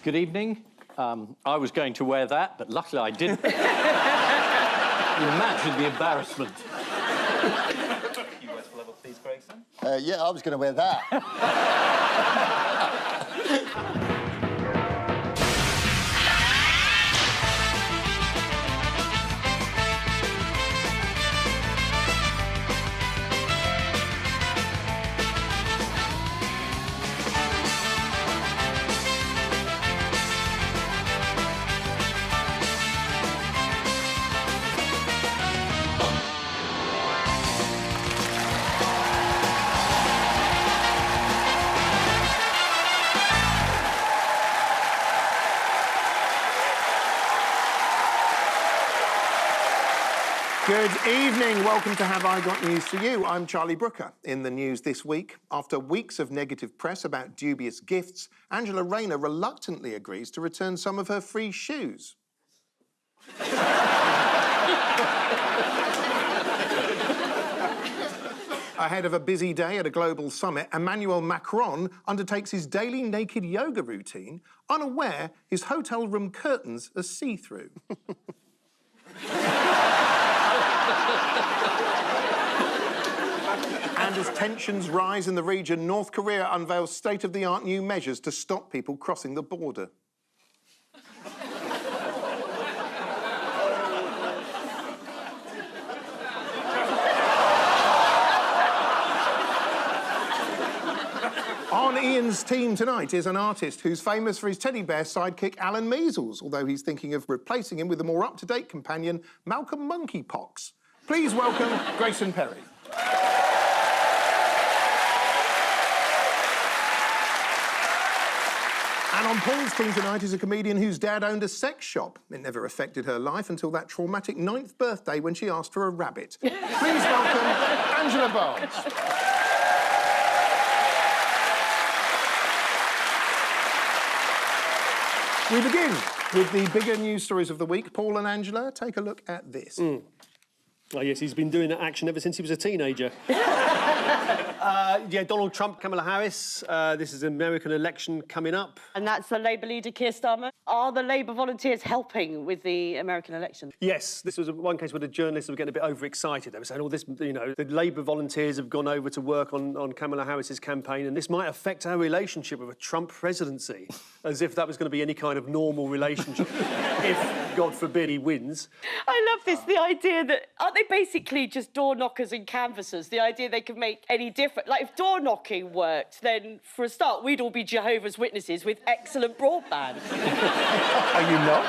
Good evening. I was going to wear that, but luckily I didn't. Imagine the embarrassment. US level, please, Gregson. Yeah, I was going to wear that. Good evening. Welcome to Have I Got News For You? I'm Charlie Brooker. In the news this week, after weeks of negative press about dubious gifts, Angela Rayner reluctantly agrees to return some of her free shoes. Ahead of a busy day at a global summit, Emmanuel Macron undertakes his daily naked yoga routine, unaware his hotel room curtains are see-through. And as tensions rise in the region, North Korea unveils state-of-the-art new measures to stop people crossing the border. On Ian's team tonight is an artist who's famous for his teddy bear sidekick Alan Measles, although he's thinking of replacing him with a more up-to-date companion, Malcolm Monkeypox. Please welcome Grayson Perry. And on Paul's team tonight is a comedian whose dad owned a sex shop. It never affected her life until that traumatic 9th birthday when she asked for a rabbit. Please welcome Angela Barnes. We begin with the bigger news stories of the week. Paul and Angela, take a look at this. Oh, yes, he's been doing that action ever since he was a teenager. Donald Trump, Kamala Harris. This is an American election coming up. And that's the Labour leader, Keir Starmer. Are the Labour volunteers helping with the American election? Yes, this was one case where the journalists were getting a bit overexcited. They were saying, the Labour volunteers have gone over to work on Kamala Harris's campaign, and this might affect our relationship with a Trump presidency, as if that was going to be any kind of normal relationship, if, God forbid, he wins. I love this, the idea that... Aren't they basically just door knockers and canvassers? The idea they could make any different. Like, if door knocking worked, then, for a start, we'd all be Jehovah's Witnesses with excellent broadband. Are you not?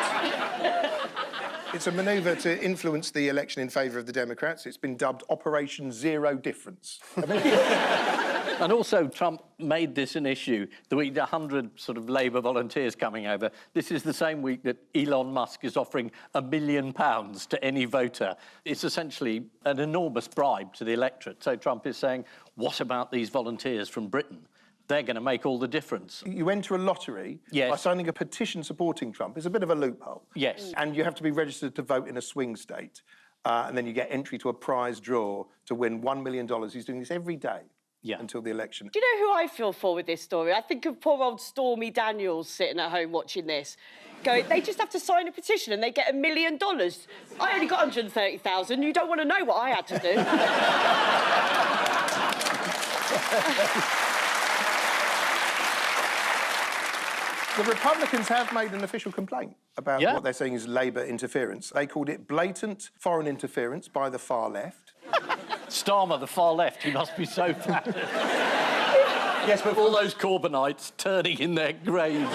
It's a manoeuvre to influence the election in favour of the Democrats. It's been dubbed Operation Zero Difference. And also, Trump made this an issue. The week 100 sort of Labour volunteers coming over. This is the same week that Elon Musk is offering £1 million to any voter. It's essentially an enormous bribe to the electorate. So Trump is saying, what about these volunteers from Britain? They're going to make all the difference. You enter a lottery by signing a petition supporting Trump. It's a bit of a loophole. Yes. And you have to be registered to vote in a swing state. And then you get entry to a prize draw to win $1 million. He's doing this every day. Until the election. Do you know who I feel for with this story? I think of poor old Stormy Daniels sitting at home watching this. Going, they just have to sign a petition and they get $1 million. I only got 130,000. You don't want to know what I had to do. The Republicans have made an official complaint about what they're saying is Labour interference. They called it blatant foreign interference by the far left. Starmer, the far left, he must be so fat. Yes, but all those Corbynites turning in their graves.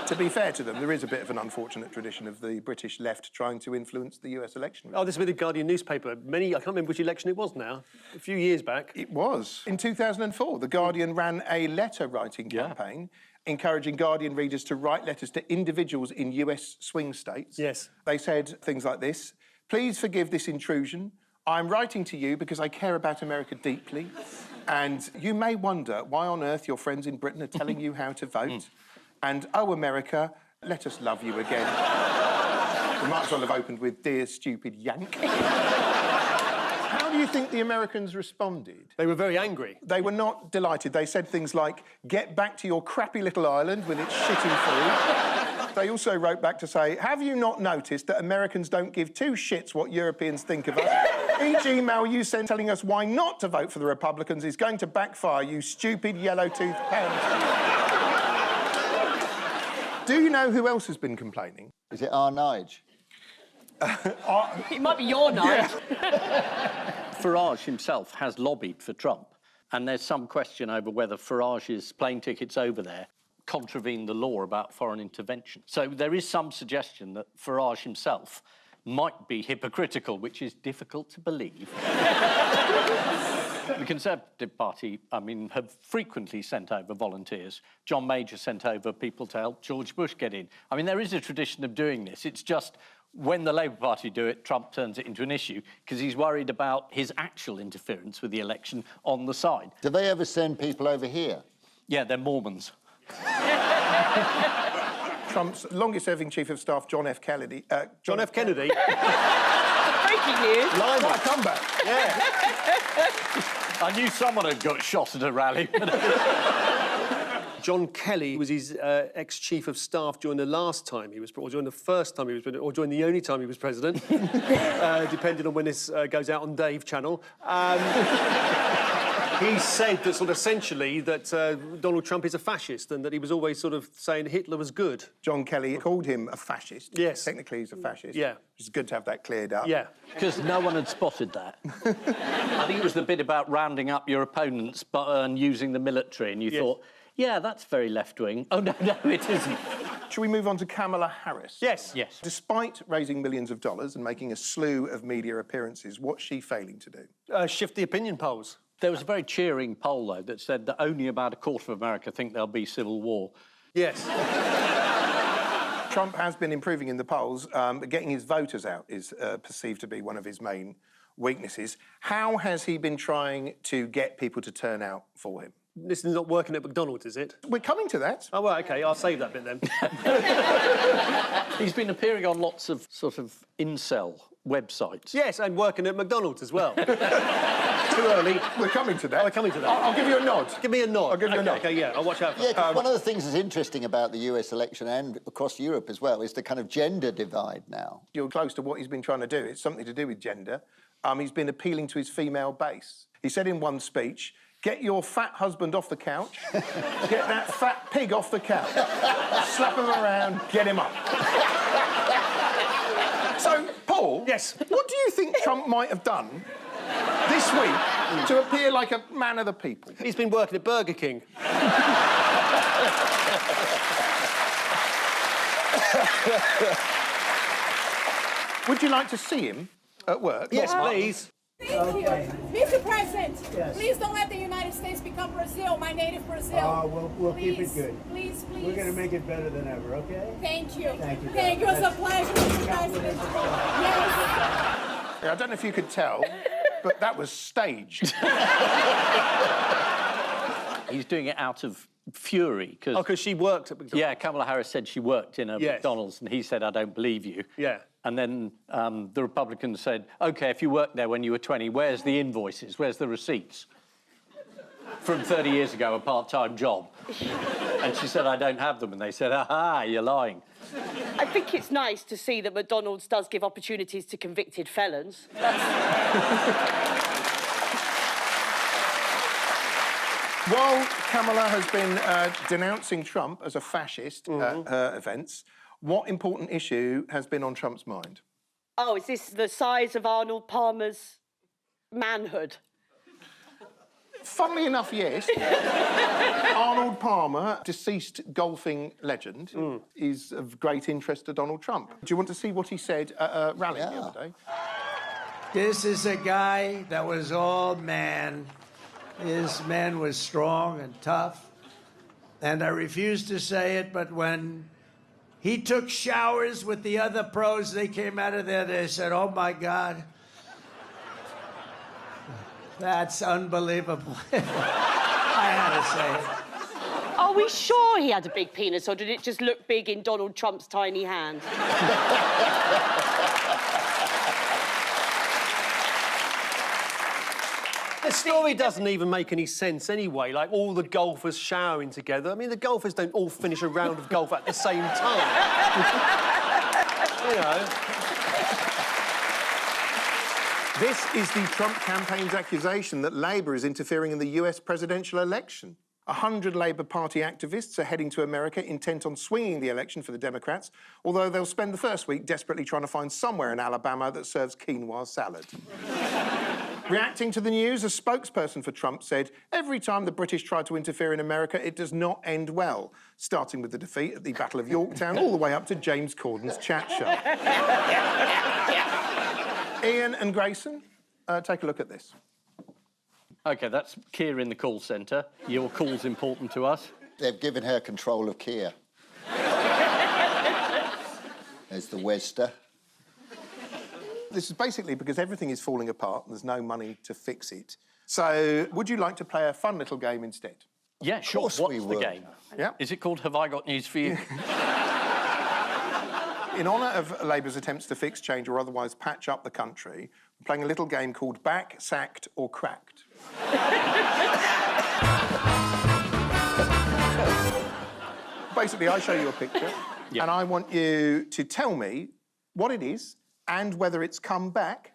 To be fair to them, there is a bit of an unfortunate tradition of the British left trying to influence the US election. Oh, this was the Guardian newspaper. I can't remember which election it was now. A few years back. It was. In 2004, the Guardian ran a letter-writing campaign encouraging Guardian readers to write letters to individuals in US swing states. Yes. They said things like this: please forgive this intrusion. I'm writing to you because I care about America deeply, and you may wonder why on earth your friends in Britain are telling you how to vote. And, oh, America, let us love you again. We might as well have opened with Dear Stupid Yank. How How do you think the Americans responded? They were very angry. They were not delighted. They said things like, get back to your crappy little island with its shitty food. They also wrote back to say, have you not noticed that Americans don't give two shits what Europeans think of us? Each email you send telling us why not to vote for the Republicans is going to backfire, you stupid yellow-toothed hound. Do you know who else has been complaining? Is it our Nige? It might be your night. Farage himself has lobbied for Trump, and there's some question over whether Farage's plane tickets over there contravene the law about foreign intervention. So there is some suggestion that Farage himself might be hypocritical, which is difficult to believe. The Conservative Party, I mean, have frequently sent over volunteers. John Major sent over people to help George Bush get in. I mean, there is a tradition of doing this. It's just when the Labour Party do it, Trump turns it into an issue because he's worried about his actual interference with the election on the side. Do they ever send people over here? Yeah, they're Mormons. Trump's longest-serving Chief of Staff, John F. Kennedy... John F. Kennedy. Breaking news. What a comeback. Yeah. I knew someone had got shot at a rally. John Kelly was his ex-chief of staff during the last time he was, or during the first time he was, or during the only time he was president, depending on when this goes out on Dave Channel. He said that sort of essentially that Donald Trump is a fascist and that he was always sort of saying Hitler was good. John Kelly called him a fascist. Yes. Technically, he's a fascist. Yeah. It's good to have that cleared up. Yeah. Because no one had spotted that. I think it was the bit about rounding up your opponents and using the military, and you thought, yeah, that's very left-wing. Oh, no, it isn't. Shall we move on to Kamala Harris? Yes. Yes. Despite raising millions of dollars and making a slew of media appearances, what's she failing to do? Shift the opinion polls. There was a very cheering poll, though, that said that only about a quarter of America think there'll be civil war. Yes. Trump has been improving in the polls, but getting his voters out is perceived to be one of his main weaknesses. How has he been trying to get people to turn out for him? This is not working at McDonald's, is it? We're coming to that. Oh, well, OK, I'll save that bit then. He's been appearing on lots of sort of incel websites. Yes, and working at McDonald's as well. Too early. We're coming to that. We're coming to that. I'll give you a nod. Give me a nod. I'll give you a nod. OK, yeah, I'll watch out for Yeah, that. 'cause one of the things that's interesting about the US election and across Europe as well is the kind of gender divide now. You're close to what he's been trying to do. It's something to do with gender. He's been appealing to his female base. He said in one speech, get your fat husband off the couch, get that fat pig off the couch, slap him around, get him up. So, Paul, Yes. what do you think Trump might have done this week to appear like a man of the people? He's been working at Burger King. Would you like to see him at work? Yes, please. Thank you. Mr. President, please don't let the United States become Brazil, my native Brazil. We'll keep Please, it good. Please, please. We're going to make it better than ever, okay? Thank you. Thank you. Thank you. It was a pleasure, Mr. President. Yes. I don't know if you could tell, but that was staged. He's doing it out of fury because... Oh, because she worked at McDonald's. Yeah, Kamala Harris said she worked in a Yes. McDonald's, and he said, I don't believe you. Yeah. And then the Republicans said, OK, if you worked there when you were 20, where's the invoices? Where's the receipts? From 30 years ago, a part-time job. And she said, I don't have them. And they said, aha, you're lying. I think it's nice to see that McDonald's does give opportunities to convicted felons. While Kamala has been denouncing Trump as a fascist at her events, what important issue has been on Trump's mind? Oh, is this the size of Arnold Palmer's manhood? Funnily enough, yes. Arnold Palmer, deceased golfing legend, is of great interest to Donald Trump. Do you want to see what he said at a rally the other day? This is a guy that was all man. His man was strong and tough. And I refuse to say it, but when he took showers with the other pros, they came out of there, they said, oh, my God. That's unbelievable. I had to say it. Are we sure he had a big penis, or did it just look big in Donald Trump's tiny hand? The story doesn't even make any sense anyway, like all the golfers showering together. I mean, the golfers don't all finish a round of golf at the same time. You know. This is the Trump campaign's accusation that Labour is interfering in the US presidential election. 100 Labour Party activists are heading to America intent on swinging the election for the Democrats, although they'll spend the first week desperately trying to find somewhere in Alabama that serves quinoa salad. Reacting to the news, a spokesperson for Trump said, every time the British try to interfere in America, it does not end well, starting with the defeat at the Battle of Yorktown all the way up to James Corden's chat show. Ian and Grayson, take a look at this. OK, that's Keir in the call centre. Your call's important to us. They've given her control of Kia. There's the Wester. This is basically because everything is falling apart and there's no money to fix it. So, would you like to play a fun little game instead? Yeah, sure. course What's we the would. game? Yeah. Is it called Have I Got News for You? In honour of Labour's attempts to fix, change or otherwise patch up the country, we're playing a little game called Back, Sacked or Cracked. Basically, I show you a picture Yeah. and I want you to tell me what it is and whether it's come back,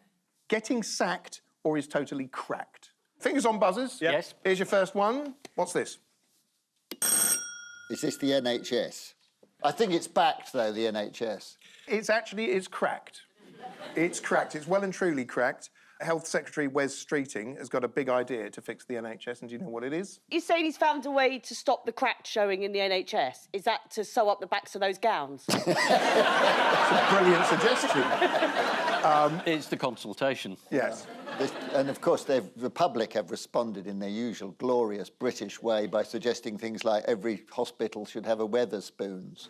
getting sacked or is totally cracked. Fingers on buzzers. Yep. Yes. Here's your first one. What's this? Is this the NHS? I think it's backed, though, the NHS. It's cracked. It's cracked. It's well and truly cracked. Health Secretary Wes Streeting has got a big idea to fix the NHS, and do you know what it is? You're saying he's found a way to stop the crack showing in the NHS? Is that to sew up the backs of those gowns? Brilliant suggestion. It's the consultation. Yes. And, of course, the public have responded in their usual glorious British way by suggesting things like every hospital should have a Weatherspoons.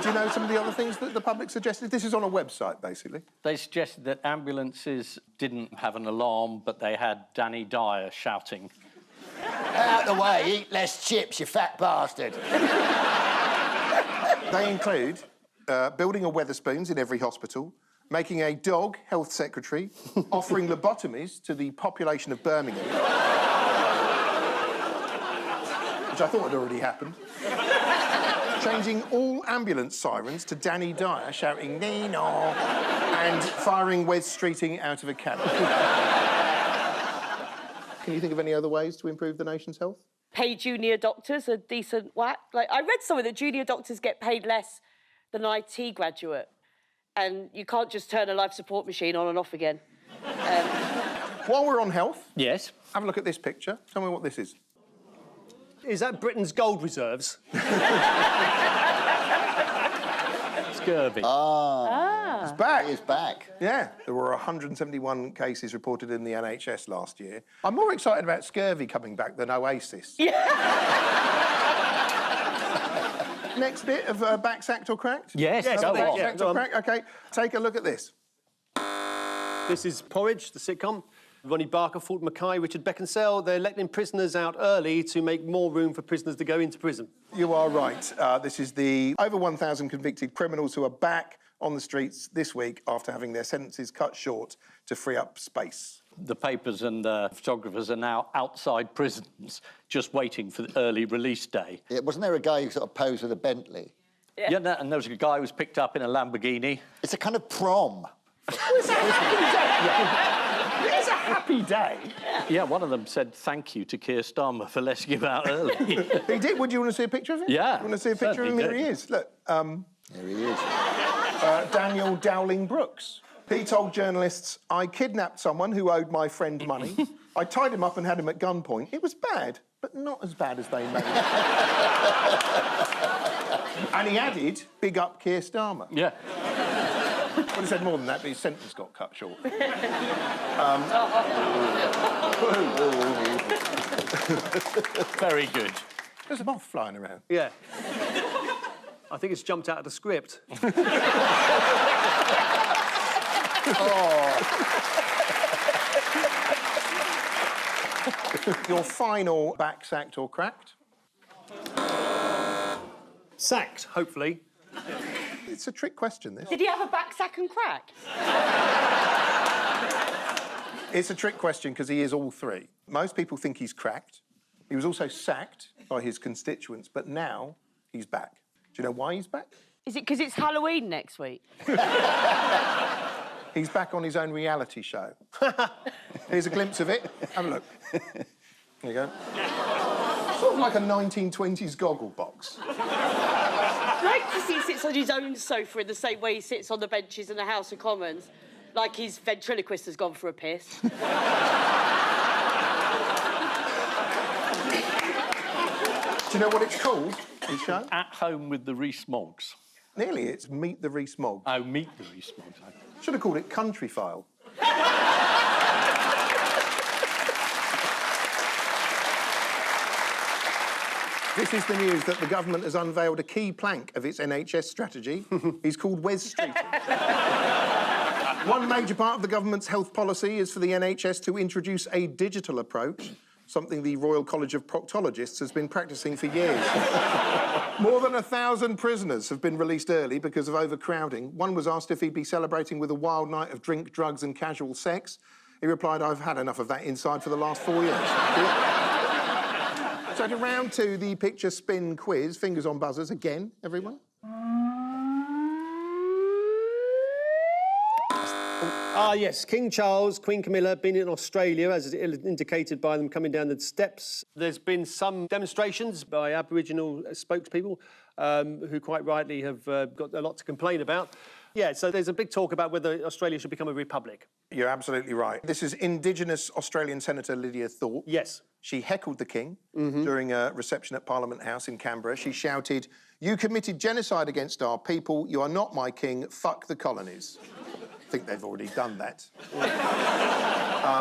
Do you know some of the other things that the public suggested? This is on a website, basically. They suggested that ambulances didn't have an alarm, but they had Danny Dyer shouting. Out the way, eat less chips, you fat bastard. They include building a Weatherspoons in every hospital, making a dog health secretary, offering lobotomies to the population of Birmingham, which I thought had already happened, changing all ambulance sirens to Danny Dyer shouting "Nino" and firing Wes Streeting out of a cannon. Can you think of any other ways to improve the nation's health? Pay junior doctors a decent whack. Like, I read somewhere that junior doctors get paid less than an IT graduate, and you can't just turn a life support machine on and off again. While we're on health, Yes. have a look at this picture. Tell me what this is. Is that Britain's gold reserves? Scurvy. It's back. It is back. Yeah, there were 171 cases reported in the NHS last year. I'm more excited about scurvy coming back than Oasis. Next bit of back sacked or cracked? Yes, Yes, go back on. Sacked go or on. cracked? OK, take a look at this. This is Porridge, the sitcom. Ronnie Barker, Fulton Mackay, Richard Beckinsale. They're letting prisoners out early to make more room for prisoners to go into prison. You are right. This is the over 1,000 convicted criminals who are back on the streets this week after having their sentences cut short to free up space. The papers and photographers are now outside prisons, just waiting for the early release day. Yeah, wasn't there a guy who sort of posed with a Bentley? Yeah, and there was a guy who was picked up in a Lamborghini. It's a kind of prom. It's a happy day. Yeah, one of them said thank you to Keir Starmer for letting him out early. He did. Would you want to see a picture of him? Yeah, You want to see a picture of him? certainly Here he do. is. Look, There he is. Daniel Dowling Brooks. He told journalists, I kidnapped someone who owed my friend money. I tied him up and had him at gunpoint. It was bad, but not as bad as they made it. And he added, big up Keir Starmer. Yeah. Would have said more than that, but his sentence got cut short. Very good. There's a moth flying around. Yeah. I think it's jumped out of the script. Your final back sacked or cracked? Sacked, hopefully. It's a trick question, this. Did he have a back sack and crack? It's a trick question because he is all three. Most people think he's cracked. He was also sacked by his constituents, but now he's back. Do you know why he's back? Is it because it's Halloween next week? He's back on his own reality show. Here's a glimpse of it. Have a look. There you go. Sort of like a 1920s goggle box. I like to see he sits on his own sofa in the same way he sits on the benches in the House of Commons, like his ventriloquist has gone for a piss. Do you know what it's called, his show? At Home with the Rees-Moggs. Nearly, it's Meet the Rees-Mogg. Oh, Meet the Rees-Moggs. Should have called it Country File. This is the news that the government has unveiled a key plank of its NHS strategy. He's called Wes Street. One major part of the government's health policy is for the NHS to introduce a digital approach, something the Royal College of Proctologists has been practising for years. More than 1,000 prisoners have been released early because of overcrowding. One was asked if he'd be celebrating with a wild night of drink, drugs and casual sex. He replied, "I've had enough of that inside for the last 4 years." So to round two, the picture spin quiz. Fingers on buzzers again, everyone. Ah, yes, King Charles, Queen Camilla, been in Australia, as indicated by them coming down the steps. There's been some demonstrations by Aboriginal spokespeople who quite rightly have got a lot to complain about. Yeah, so there's a big talk about whether Australia should become a republic. You're absolutely right. This is Indigenous Australian Senator Lydia Thorpe. Yes. She heckled the King during a reception at Parliament House in Canberra. She shouted, "You committed genocide against our people. You are not my king. Fuck the colonies." I think they've already done that.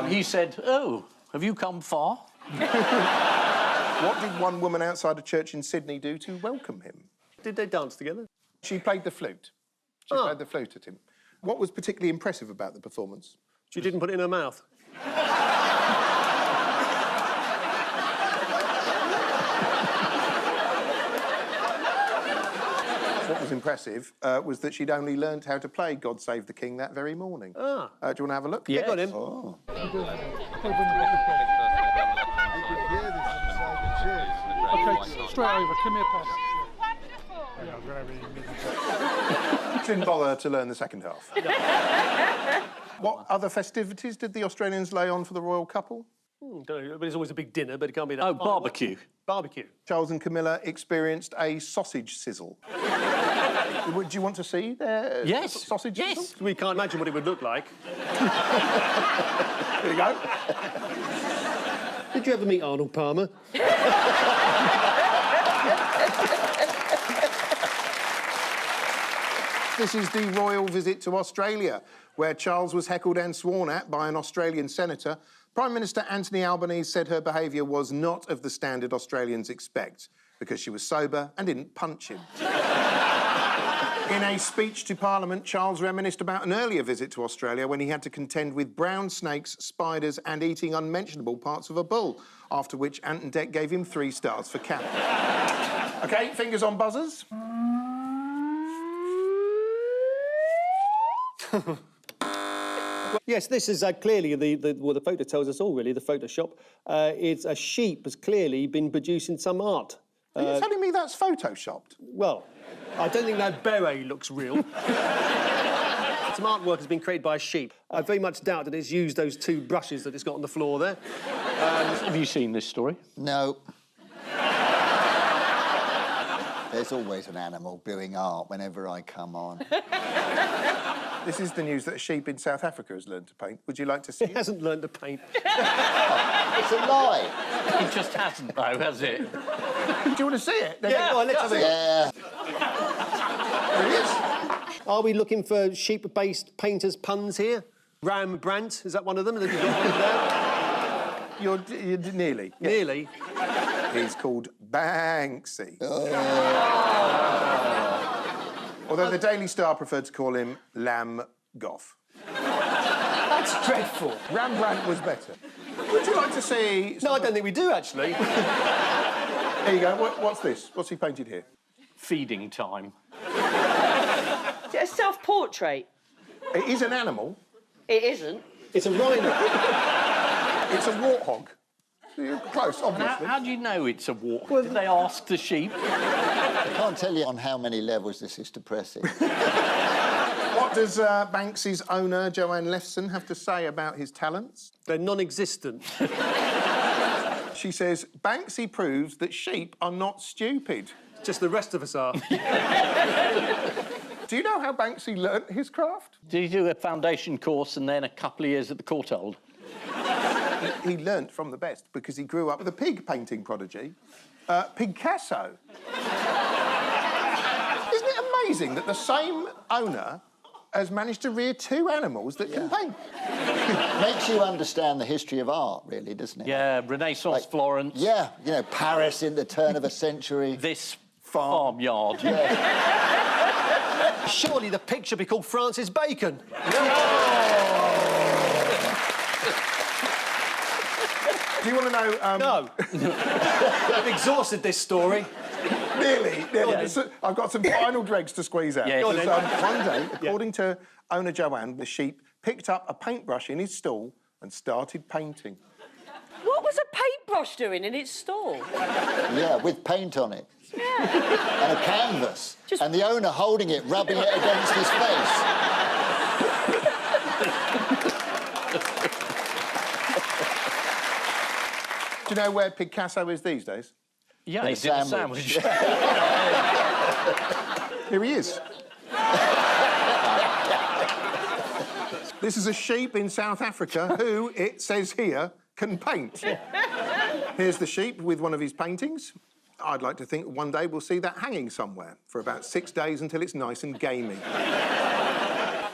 He said, "Oh, have you come far?" What did one woman outside a church in Sydney do to welcome him? Did they dance together? She played the flute. She played the flute at him. What was particularly impressive about the performance? She didn't put it in her mouth. What was impressive was that she'd only learned how to play God Save the King that very morning. Do you want to have a look? Yeah, got him. Oh. Okay, straight over. Come here, pass. Didn't bother to learn the second half. What other festivities did the Australians lay on for the royal couple? Don't know, but it's always a big dinner, but it can't be that. Oh, barbecue. Barbecue. Charles and Camilla experienced a sausage sizzle. Do you want to see their Yes. sausage Yes. sizzle? We can't imagine what it would look like. Here you go. Did you ever meet Arnold Palmer? This is the royal visit to Australia, where Charles was heckled and sworn at by an Australian senator. Prime Minister Anthony Albanese said her behaviour was not of the standard Australians expect, because she was sober and didn't punch him. In a speech to Parliament, Charles reminisced about an earlier visit to Australia when he had to contend with brown snakes, spiders and eating unmentionable parts of a bull, after which Ant and Dec gave him 3 stars for camp. OK, fingers on buzzers. Yes, this is clearly well, the photo tells us all, really, the Photoshop. It's a sheep has clearly been producing some art. Are you telling me that's photoshopped? Well, I don't think that beret looks real. Some artwork has been created by a sheep. I very much doubt that it's used those 2 brushes that it's got on the floor there. Have you seen this story? No. There's always an animal doing art whenever I come on. This is the news that a sheep in South Africa has learned to paint. Would you like to see He it? hasn't learned to paint. It's a lie. It just hasn't, though, has it? Do you want to see it? Yeah, go on, let's have a look. Yeah. There it is. Are we looking for sheep-based painters' puns here? Rembrandt, is that one of them? Have you got one there? You're nearly. Yeah. Nearly. He's called Banksy. Although the Daily Star preferred to call him Lamb Goff. That's dreadful. Rembrandt was better. Would you like to see... No, I don't think we do, actually. Here you go. What's this? What's he painted here? Feeding time. Is it a self-portrait? It is an animal. It isn't. It's a rhino. It's a warthog. You're close, How, obviously. how do you know it's a walk? Did they ask the sheep? I can't tell you on how many levels this is depressing. What does Banksy's owner, Joanne Lefson, have to say about his talents? They're non-existent. She says, Banksy proves that sheep are not stupid. Just the rest of us are. Do you know how Banksy learnt his craft? Did he do a foundation course and then a couple of years at the Courtauld? He learnt from the best because he grew up with a pig painting prodigy, Picasso. Isn't it amazing that the same owner has managed to rear two animals that can paint? Makes you understand the history of art, really, doesn't it? Yeah, Renaissance Florence. Yeah, you know, Paris in the turn of a century. This farmyard. Surely the picture be called Francis Bacon. Do you want to know... No. I've exhausted this story. Nearly. I've got some final dregs to squeeze out. Yeah, go on Because, then. one day, according to owner Joanne, the sheep picked up a paintbrush in his stall and started painting. What was a paintbrush doing in its stall? Yeah, with paint on it. And a canvas. And the owner holding it, rubbing it against his face. Do you know where Picasso is these days? Yeah, In he a did a sandwich. sandwich. Here he is. This is a sheep in South Africa who, it says here, can paint. Here's the sheep with one of his paintings. I'd like to think one day we'll see that hanging somewhere for about 6 days until it's nice and gamey.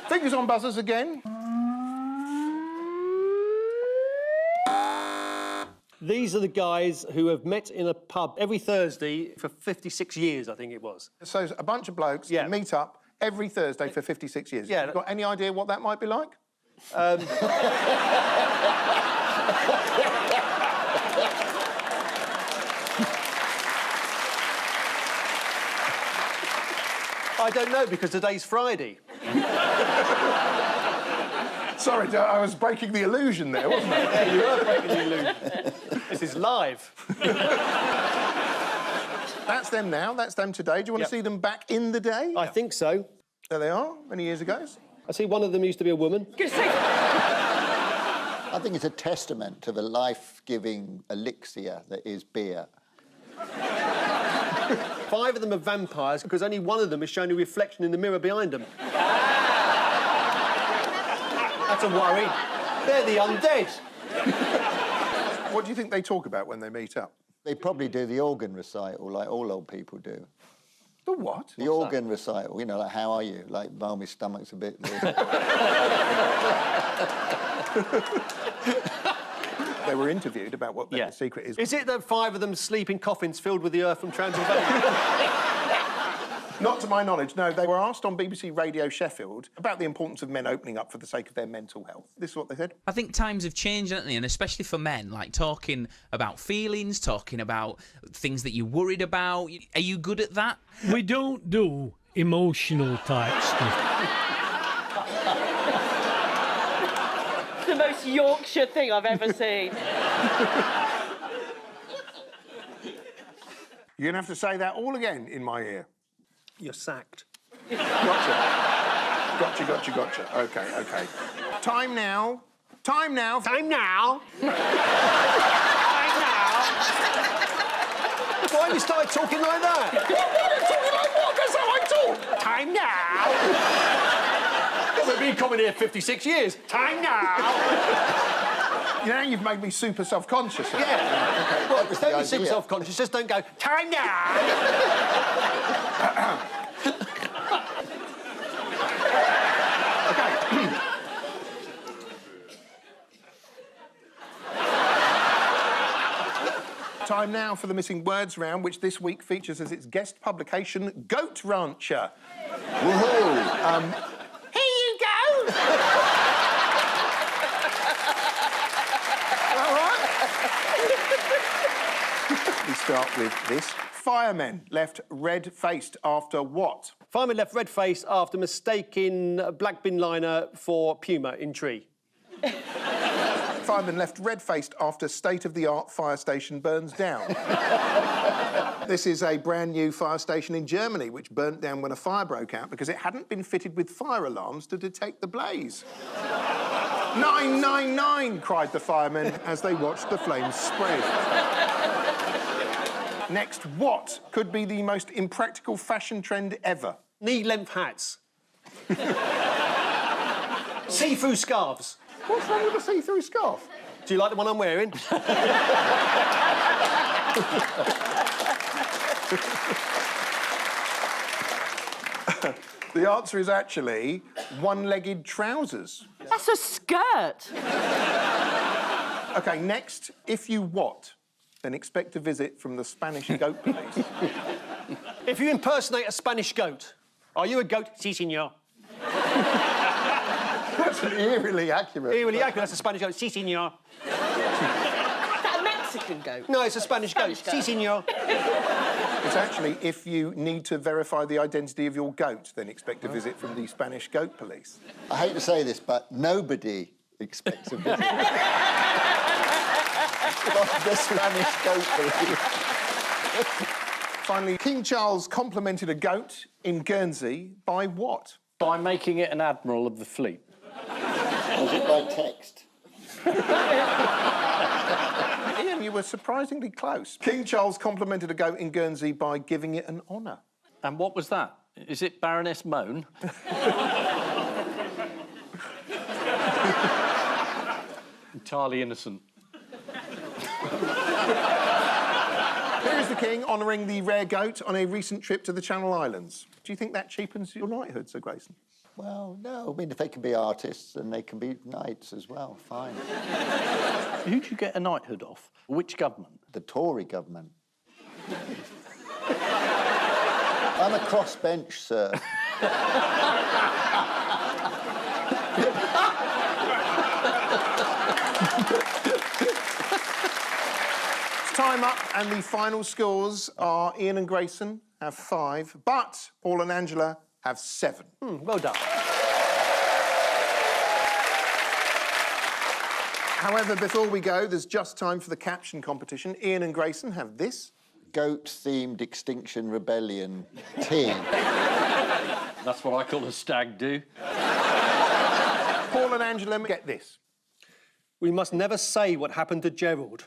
Fingers on buzzers again. These are the guys who have met in a pub every Thursday for 56 years, I think it was. So a bunch of blokes meet up every Thursday for 56 years. Yeah. You got any idea what that might be like? I don't know, because today's Friday. Sorry, I was breaking the illusion there, wasn't I? Yeah, you are breaking the illusion. This is live. That's them now, that's them today. Do you want to see them back in the day? I think so. There they are, many years ago. I see one of them used to be a woman. I think it's a testament to the life-giving elixir that is beer. 5 of them are vampires because only one of them is showing a reflection in the mirror behind them. That's a worry. They're the undead. What do you think they talk about when they meet up? They probably do the organ recital, like all old people do. The what? The organ recital, you know, like, how are you? Like, well, my stomach's a bit... They were interviewed about what their secret is. Is it that 5 of them sleep in coffins filled with the earth from Transylvania? Not to my knowledge, no. They were asked on BBC Radio Sheffield about the importance of men opening up for the sake of their mental health. This is what they said. I think times have changed, haven't they? And especially for men, like talking about feelings, talking about things that you're worried about. Are you good at that? We don't do emotional type stuff. The most Yorkshire thing I've ever seen. You're going to have to say that all again in my ear. You're sacked. Gotcha. OK. Time now. Time now. Time now. Why you started talking like that? Talking like what? That's how I talk. Time now. We've been coming here 56 years. Time now. Now you've made me super self-conscious. Yeah. Okay. Well, was don't the be super idea. self-conscious. Just don't go, time now. Time now for the Missing Words round, which this week features as its guest publication, Goat Rancher. Woohoo! Here you go! All right? We start with this. Firemen left red-faced after what? Fireman left red-faced after mistaking a black bin liner for Puma in tree. Fireman left red-faced after state-of-the-art fire station burns down. This is a brand new fire station in Germany which burnt down when a fire broke out because it hadn't been fitted with fire alarms to detect the blaze. 999, cried the firemen as they watched the flames spread. Next, what could be the most impractical fashion trend ever? Knee-length hats. See-through scarves. What's wrong with a see-through scarf? Do you like the one I'm wearing? The answer is actually one-legged trousers. That's a skirt. OK, next, if you what, then expect a visit from the Spanish goat police. If you impersonate a Spanish goat, are you a goat? Si, senor. That's eerily accurate. Eerily accurate, that's a Spanish goat. Si, senor. Is that a Mexican goat? No, it's a Spanish goat. Si, senor. It's actually, if you need to verify the identity of your goat, then expect a visit from the Spanish goat police. I hate to say this, but nobody expects a visit from the Spanish goat police. Finally, King Charles complimented a goat in Guernsey by what? By making it an admiral of the fleet. Was it by text? Ian, you were surprisingly close. King Charles complimented a goat in Guernsey by giving it an honour. And what was that? Is it Baroness Moan? Entirely innocent. Here is the King honouring the rare goat on a recent trip to the Channel Islands. Do you think that cheapens your knighthood, Sir Grayson? Well, no. I mean, if they can be artists, then they can be knights as well. Fine. Who'd you get a knighthood off? Which government? The Tory government. I'm a crossbench, sir. Time up, and the final scores are Ian and Grayson have 5, but Paul and Angela have 7. Well done. However, before we go, there's just time for the caption competition. Ian and Grayson have this. Goat-themed Extinction Rebellion team. That's what I call a stag do. Paul and Angela get this. We must never say what happened to Gerald.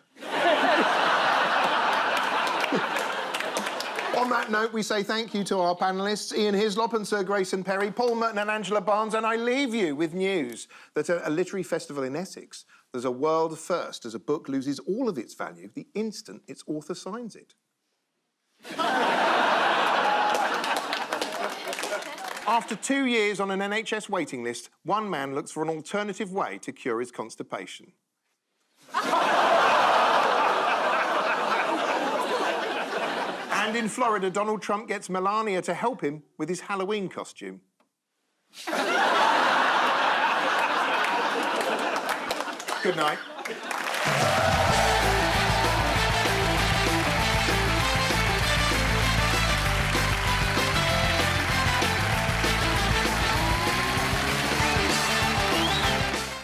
On that note, we say thank you to our panellists, Ian Hislop and Sir Grayson Perry, Paul Merton and Angela Barnes, and I leave you with news that at a literary festival in Essex, there's a world first as a book loses all of its value the instant its author signs it. After 2 years on an NHS waiting list, one man looks for an alternative way to cure his constipation. And in Florida, Donald Trump gets Melania to help him with his Halloween costume. Good night.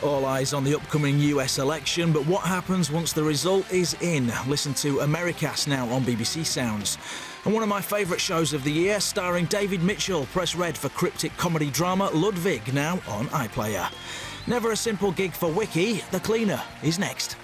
All eyes on the upcoming US election, but what happens once the result is in? Listen to Americast now on BBC Sounds. And one of my favourite shows of the year, starring David Mitchell. Press red for cryptic comedy drama Ludwig, now on iPlayer. Never a simple gig for Wiki. The Cleaner is next.